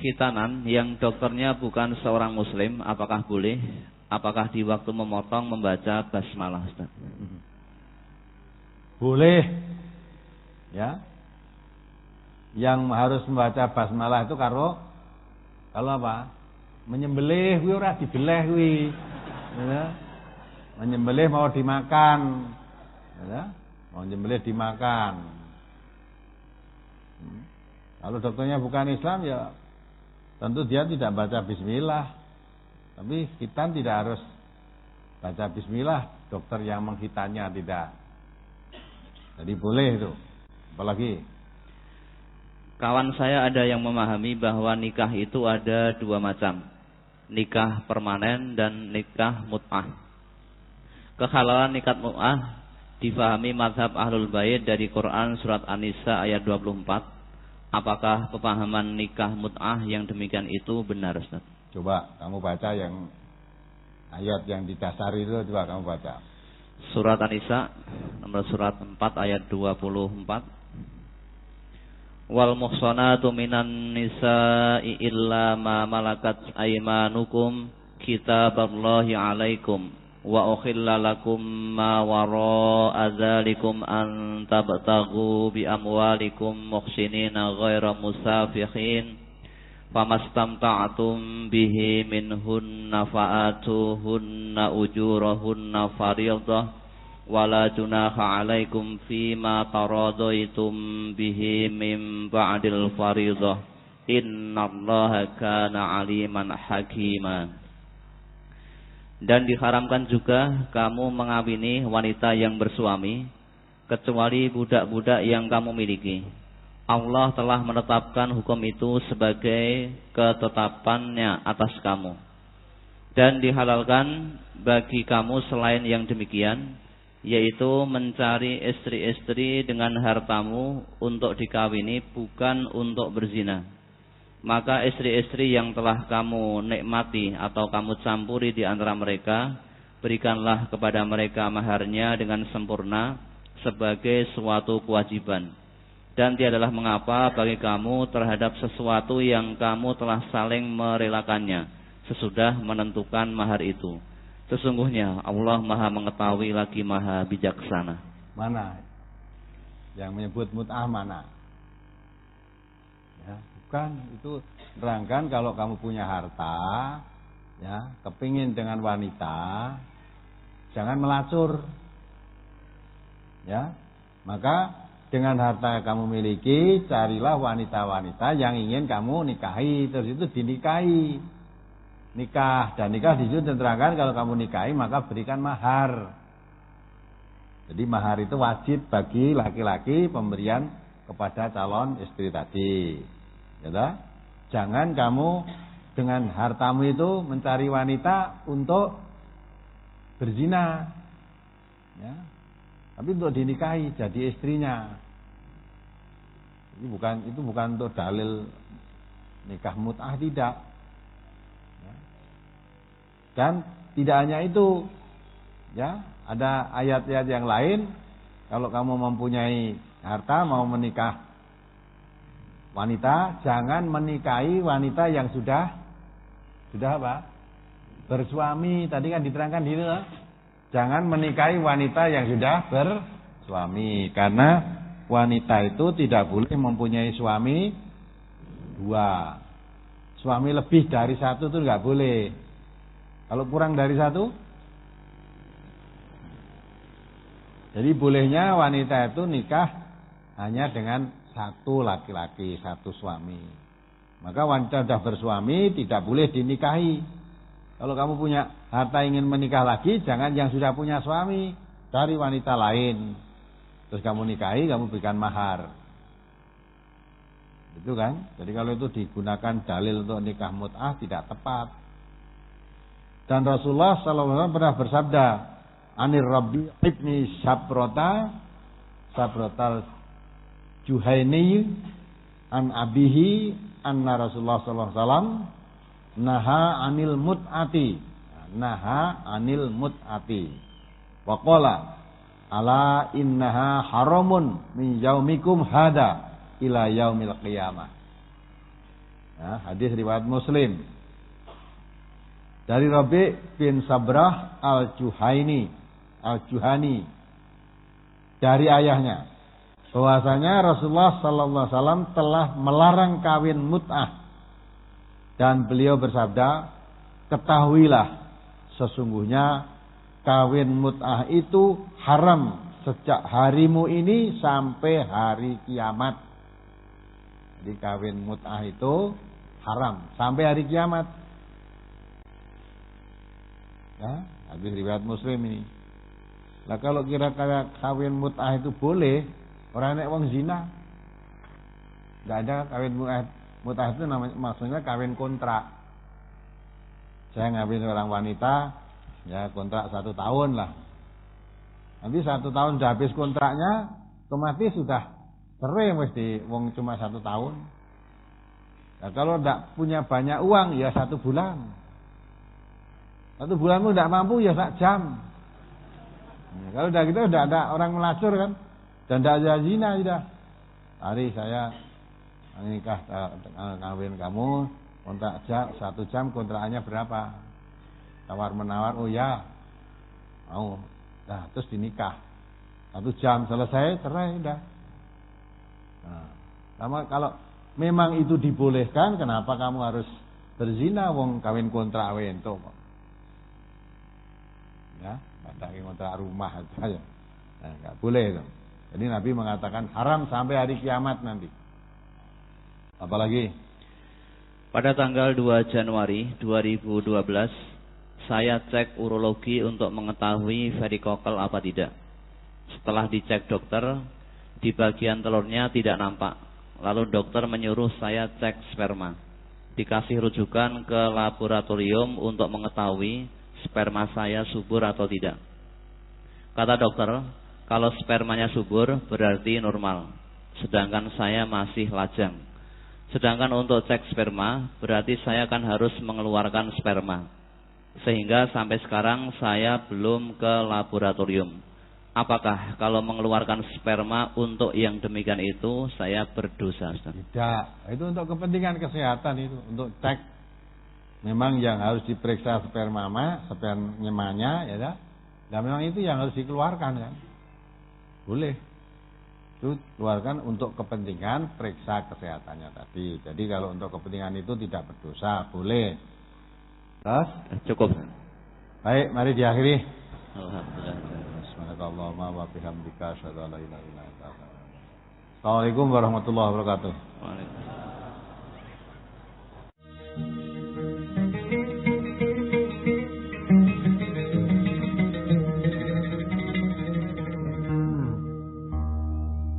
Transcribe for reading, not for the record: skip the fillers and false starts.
khitanan yang dokternya bukan seorang muslim, apakah boleh? Apakah di waktu memotong membaca basmalah, Ustaz? Boleh. Ya. Yang harus membaca basmalah itu kalau apa? Menyembelih kuwi ora dibeleh kuwi. Ya. Menyembelih mau dimakan. Ya. Mau menyembelih dimakan. Kalau dokternya bukan Islam ya tentu dia tidak baca bismillah. Tapi khitan tidak harus baca bismillah, dokter yang menghitannya tidak. Jadi boleh itu. Apalagi kawan saya ada yang memahami bahwa nikah itu ada dua macam. Nikah permanen dan nikah mut'ah. Kehalalan nikah mut'ah difahami mazhab Ahlul Bait dari Quran surat An-Nisa ayat 24. Apakah pemahaman nikah mut'ah yang demikian itu benar, Ustaz? Coba kamu baca yang ayat yang didasari itu, coba kamu baca. Surat An-Nisa nomor surat 4 ayat 24. Wal muhsanatu minan nisa'i illa ma malakat aymanukum kitaballahi alaikum wa ukhilla lakum ma wara'a dzalikum an tabtaghu bi amwalikum muhsinina ghaira musafihin famastamta'tum bihi minhunna fa'atuhunna ujurahunna fariidah wala junaha 'alaikum fima taradaitum bihi min ba'dil fariidah innallaha kana 'aliman hakima. Dan diharamkan juga kamu mengawini wanita yang bersuami kecuali budak-budak yang kamu miliki. Allah telah menetapkan hukum itu sebagai ketetapannya atas kamu. Dan dihalalkan bagi kamu selain yang demikian, yaitu mencari istri-istri dengan hartamu untuk dikawini, bukan untuk berzina. Maka istri-istri yang telah kamu nikmati atau kamu campuri di antara mereka, berikanlah kepada mereka maharnya dengan sempurna sebagai suatu kewajiban. Dan tiadalah mengapa bagi kamu terhadap sesuatu yang kamu telah saling merelakannya sesudah menentukan mahar itu. Sesungguhnya Allah Maha mengetahui lagi Maha bijaksana. Mana yang menyebut mut'ah mana? Ya, bukan, itu terangkan kalau kamu punya harta, ya, kepingin dengan wanita, jangan melacur. Ya, maka dengan harta yang kamu miliki, carilah wanita-wanita yang ingin kamu nikahi, terus itu dinikahi. Nikah, dan nikah di situ diterangkan kalau kamu nikahi maka berikan mahar. Jadi mahar itu wajib bagi laki-laki pemberian kepada calon istri tadi. Ya, jangan kamu dengan hartamu itu mencari wanita untuk berzina. Ya. Tapi untuk dinikahi jadi istrinya. Itu bukan untuk dalil nikah mut'ah, tidak. Ya. Dan tidak hanya itu, ya, ada ayat-ayat yang lain. Kalau kamu mempunyai harta mau menikah wanita, jangan menikahi wanita yang sudah apa? Bersuami. Tadi kan diterangkan di situ. Jangan menikahi wanita yang sudah bersuami, karena wanita itu tidak boleh mempunyai suami dua. Suami lebih dari satu itu nggak boleh. Kalau kurang dari satu, jadi bolehnya wanita itu nikah hanya dengan satu laki-laki, satu suami. Maka wanita sudah bersuami tidak boleh dinikahi. Kalau kamu punya harta ingin menikah lagi, jangan yang sudah punya suami, cari wanita lain. Terus kamu nikahi, kamu berikan mahar. Itu kan? Jadi kalau itu digunakan dalil untuk nikah mut'ah tidak tepat. Dan Rasulullah SAW pernah bersabda, Anir Rabi' ibni Sabrotal Juhaini an abihi anna Rasulullah SAW naha anil mut'ati wa qala ala innaha haramun min yaumikum hada ila yaumil qiyamah. Ya, hadis riwayat Muslim. Dari Rabi' bin Sabrah al-Juhani dari ayahnya bahwasanya Rasulullah sallallahu alaihi wasallam telah melarang kawin mut'ah dan beliau bersabda, ketahuilah sesungguhnya kawin mut'ah itu haram sejak harimu ini sampai hari kiamat. Jadi kawin mut'ah itu haram sampai hari kiamat. Ya, hadis riwayat Muslim ini. Lah kalau kira-kira kawin mut'ah itu boleh, orang nek wong zina. Enggak ada kawin mut'ah. Mut'ah itu namanya maksudnya kawin kontrak. Saya ngawin orang wanita, ya kontrak 1 tahun lah. Nanti 1 tahun sudah habis kontraknya, otomatis sudah cerai mesti wong cuma 1 tahun. Nah, kalau tidak punya banyak uang ya 1 bulan. 1 bulanmu tidak mampu ya 1 jam. Ya, kalau udah gitu udah ada orang melacur kan, dan tidak ada zina sudah. Hari saya nikah kawin kamu, kontrak 1 jam kontraknya berapa? Tawar menawar, oh ya mau. Nah terus dinikah 1 jam selesai cerai udah. Nah, sama kalau memang itu dibolehkan, kenapa kamu harus berzina wong kawin kontrak wentok? Ya, ada kontrak rumah aja. Nah, enggak boleh itu. Jadi Nabi mengatakan haram sampai hari kiamat nanti. Apalagi pada tanggal 2 Januari 2012 saya cek urologi untuk mengetahui varikokel apa tidak. Setelah dicek dokter, di bagian telurnya tidak nampak. Lalu dokter menyuruh saya cek sperma. Dikasih rujukan ke laboratorium untuk mengetahui sperma saya subur atau tidak. Kata dokter, kalau spermanya subur berarti normal, sedangkan saya masih lajang. Sedangkan untuk cek sperma berarti saya kan harus mengeluarkan sperma. Sehingga sampai sekarang saya belum ke laboratorium. Apakah kalau mengeluarkan sperma untuk yang demikian itu saya berdosa, Ustaz? Tidak, itu untuk kepentingan kesehatan, itu untuk cek. Memang yang harus diperiksa spermanya ya dah. Dan memang itu yang harus dikeluarkan kan. Boleh. Itu keluarkan untuk kepentingan periksa kesehatannya tadi. Jadi kalau untuk kepentingan itu tidak berdosa, boleh. Terus cukup. Baik, mari diakhiri. Alhamdulillah. Subhanakallahumma wa bihamdika asyhadu an la ilaha illa anta astaghfiruka wa atubu ilaik. Assalamualaikum warahmatullahi wabarakatuh. Waalaikumsalam.